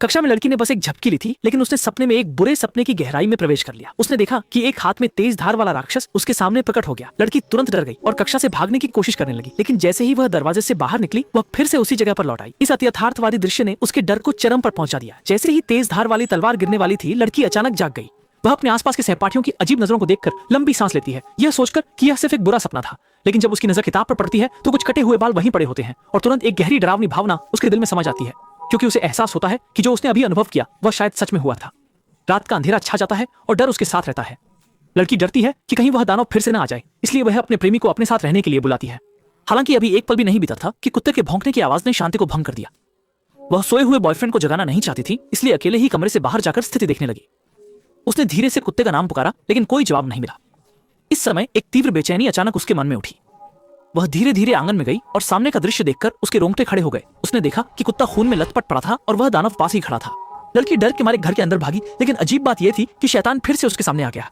कक्षा में लड़की ने बस एक झपकी ली थी, लेकिन उसने सपने में एक बुरे सपने की गहराई में प्रवेश कर लिया। उसने देखा कि एक हाथ में तेज धार वाला राक्षस उसके सामने प्रकट हो गया। लड़की तुरंत डर गई और कक्षा से भागने की कोशिश करने लगी, लेकिन जैसे ही वह दरवाजे से बाहर निकली, वह फिर से उसी जगह पर लौट आई। इस अत्यथार्थवादी दृश्य ने उसके डर को चरम पर पहुंचा दिया। जैसे ही तेज धार वाली तलवार गिरने वाली थी, लड़की अचानक जाग गई। वह अपने आसपास के सहपाठियों की अजीब नजरों को देखकर लंबी सांस लेती है, यह सोचकर कि यह सिर्फ एक बुरा सपना था। लेकिन जब उसकी नजर किताब पर पड़ती है तो कुछ कटे हुए बाल वहीं पड़े होते हैं और तुरंत एक गहरी डरावनी भावना उसके दिल में समा जाती है, क्योंकि उसे एहसास होता है कि जो उसने अभी अनुभव किया वह शायद सच में हुआ था। रात का अंधेरा छा जाता है और डर उसके साथ रहता है। लड़की डरती है कि कहीं वह दानव फिर से न आ जाए, इसलिए वह अपने प्रेमी को अपने साथ रहने के लिए बुलाती है। हालांकि अभी एक पल भी नहीं बीता था कि कुत्ते के भौंकने की आवाज ने शांति को भंग कर दिया। वह सोए हुए बॉयफ्रेंड को जगाना नहीं चाहती थी, इसलिए अकेले ही कमरे से बाहर जाकर स्थिति देखने लगी। उसने धीरे से कुत्ते का नाम पुकारा, लेकिन कोई जवाब नहीं मिला। इस समय एक तीव्र बेचैनी अचानक उसके मन में उठी। वह धीरे धीरे आंगन में गई और सामने का दृश्य देखकर उसके रोंगटे खड़े हो गए। उसने देखा कि कुत्ता खून में लथपथ पड़ा था और वह दानव पास ही खड़ा था। लड़की डर के मारे घर के अंदर भागी, लेकिन अजीब बात यह थी कि शैतान फिर से उसके सामने आ गया।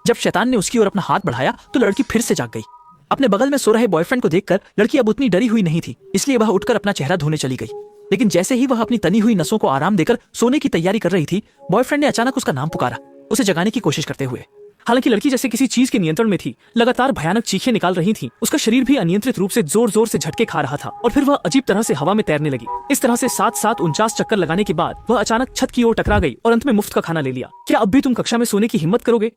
जब शैतान ने उसकी ओर अपना हाथ बढ़ाया तो लड़की फिर से जाग गई। अपने बगल में सो रहे बॉयफ्रेंड को देखकर लड़की अब उतनी डरी हुई नहीं थी, इसलिए वह उठकर अपना चेहरा धोने चली गई। लेकिन जैसे ही वह अपनी तनी हुई नसों को आराम देकर सोने की तैयारी कर रही थी, बॉयफ्रेंड ने अचानक उसका नाम पुकारा, उसे जगाने की कोशिश करते हुए। हालांकि लड़की जैसे किसी चीज के नियंत्रण में थी, लगातार भयानक चीखें निकाल रही थी। उसका शरीर भी अनियंत्रित रूप से जोर जोर से झटके खा रहा था और फिर वह अजीब तरह से हवा में तैरने लगी। इस तरह से 7-7 49 चक्कर लगाने के बाद वह अचानक छत की ओर टकरा गई और अंत में मुफ्त का खाना ले लिया। क्या अब भी तुम कक्षा में सोने की हिम्मत करोगे?